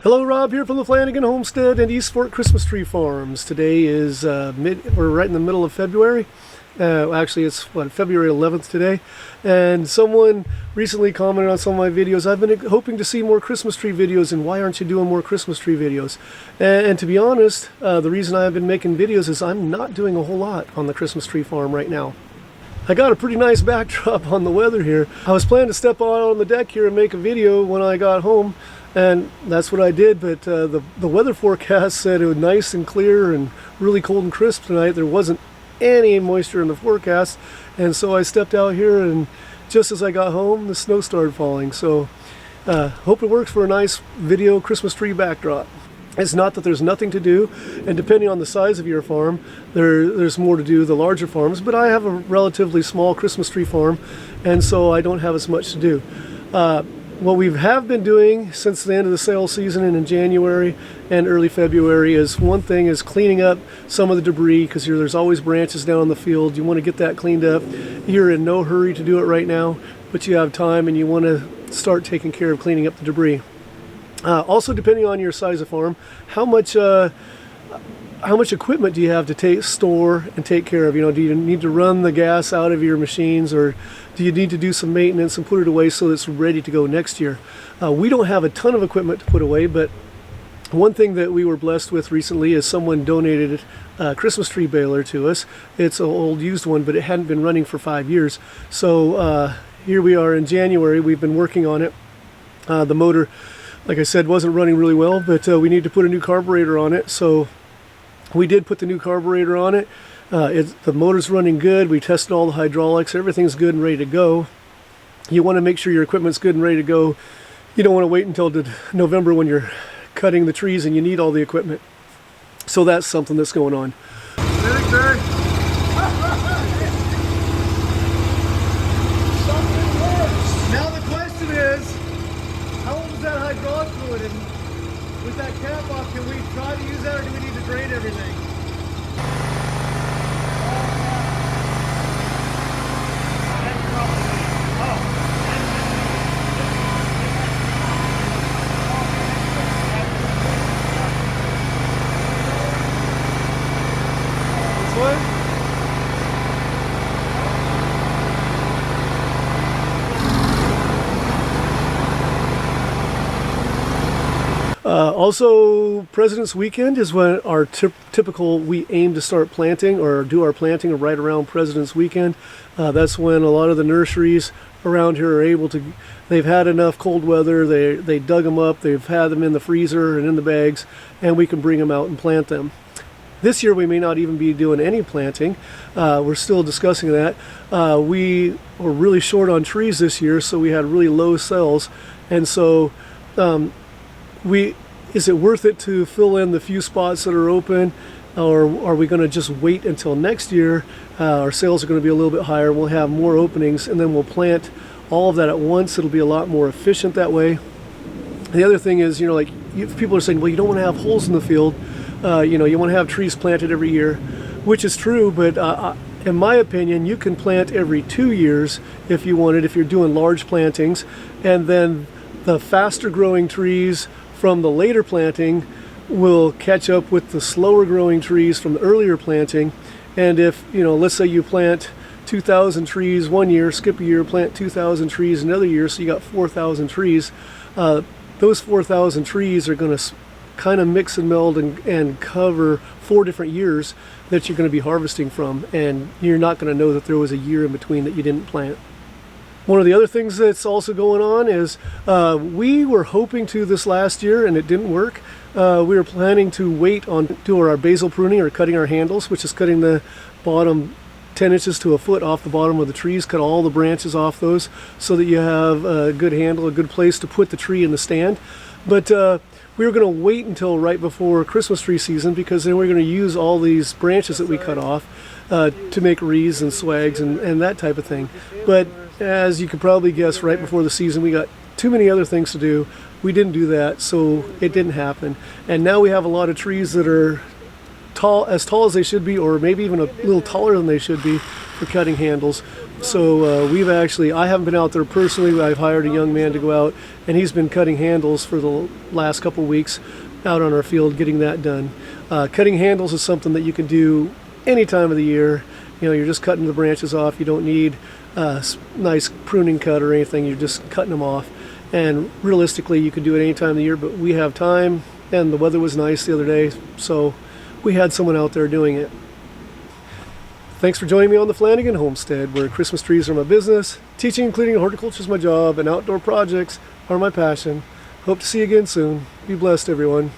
Hello, Rob here from the Flanagan Homestead and East Fork Christmas Tree Farms. Today is we're right in the middle of February. Actually, it's February 11th today. And someone recently commented on some of my videos. I've been hoping to see more Christmas tree videos, and why aren't you doing more Christmas tree videos? And to be honest, the reason I've been making videos is I'm not doing a whole lot on the Christmas tree farm right now. I got a pretty nice backdrop on the weather here. I was planning to step out on the deck here and make a video when I got home, and that's what I did, but the weather forecast said it was nice and clear and really cold and crisp tonight. There wasn't any moisture in the forecast, and so I stepped out here, and just as I got home, the snow started falling. So hope it works for a nice video Christmas tree backdrop. It's not that there's nothing to do, and depending on the size of your farm, there's more to do, the larger farms, but I have a relatively small Christmas tree farm, and so I don't have as much to do. What we have been doing since the end of the sales season and in January and early February is one thing is cleaning up some of the debris, because there's always branches down in the field. You want to get that cleaned up. You're in no hurry to do it right now, but you have time and you want to start taking care of cleaning up the debris. Also, depending on your size of farm, how much equipment do you have to store and take care of? You know, do you need to run the gas out of your machines, or do you need to do some maintenance and put it away so it's ready to go next year? We don't have a ton of equipment to put away, but one thing that we were blessed with recently is someone donated a Christmas tree baler to us. It's an old used one, but it hadn't been running for 5 years. So here we are in January. We've been working on it. The motor, like I said, wasn't running really well, but we need to put a new carburetor on it. So we did put the new carburetor on it. The motor's running good. We tested all the hydraulics. Everything's good and ready to go. You want to make sure your equipment's good and ready to go. You don't want to wait until November when you're cutting the trees and you need all the equipment. So that's something that's going on. Very good. Something works. Now the question is, how old is that hydraulic fluid? And with that cap off, can we try to use that, or do we need to drain everything? This one? Also, President's Weekend is when our typical, we aim to start planting or do our planting right around President's Weekend. That's when a lot of the nurseries around here are able to, they've had enough cold weather, they dug them up, they've had them in the freezer and in the bags, and we can bring them out and plant them. This year we may not even be doing any planting. We're still discussing that. We were really short on trees this year, so we had really low sales, and so is it worth it to fill in the few spots that are open, or are we going to just wait until next year? Our sales are going to be a little bit higher, we'll have more openings, and then we'll plant all of that at once. It'll be a lot more efficient that way. The other thing is, you know, like people are saying, well, you don't want to have holes in the field. You know, you want to have trees planted every year, which is true, but in my opinion, you can plant every 2 years if you wanted, if you're doing large plantings, and then the faster growing trees from the later planting will catch up with the slower growing trees from the earlier planting. And if, you know, let's say you plant 2,000 trees one year, skip a year, plant 2,000 trees another year, so you got 4,000 trees. Those 4,000 trees are going to kind of mix and meld and cover 4 different years that you're going to be harvesting from, and you're not going to know that there was a year in between that you didn't plant. One of the other things that's also going on is we were hoping to this last year, and it didn't work. We were planning to wait on doing our basal pruning, or cutting our handles, which is cutting the bottom 10 inches to a foot off the bottom of the trees, cut all the branches off those so that you have a good handle, a good place to put the tree in the stand. But we were going to wait until right before Christmas tree season, because then we're going to use all these branches that we cut off to make wreaths and swags and that type of thing. But as you could probably guess, right before the season, we got too many other things to do. We didn't do that, so it didn't happen. And now we have a lot of trees that are as tall as they should be, or maybe even a little taller than they should be for cutting handles. So I haven't been out there personally. I've hired a young man to go out, and he's been cutting handles for the last couple weeks out on our field, getting that done. Cutting handles is something that you can do any time of the year. You know, you're just cutting the branches off. You don't need a nice pruning cut or anything. You're just cutting them off. And realistically, you can do it any time of the year, but we have time, and the weather was nice the other day, so we had someone out there doing it. Thanks for joining me on the Flanagan Homestead, where Christmas trees are my business, teaching and cleaning horticulture is my job, and outdoor projects are my passion. Hope to see you again soon. Be blessed, everyone.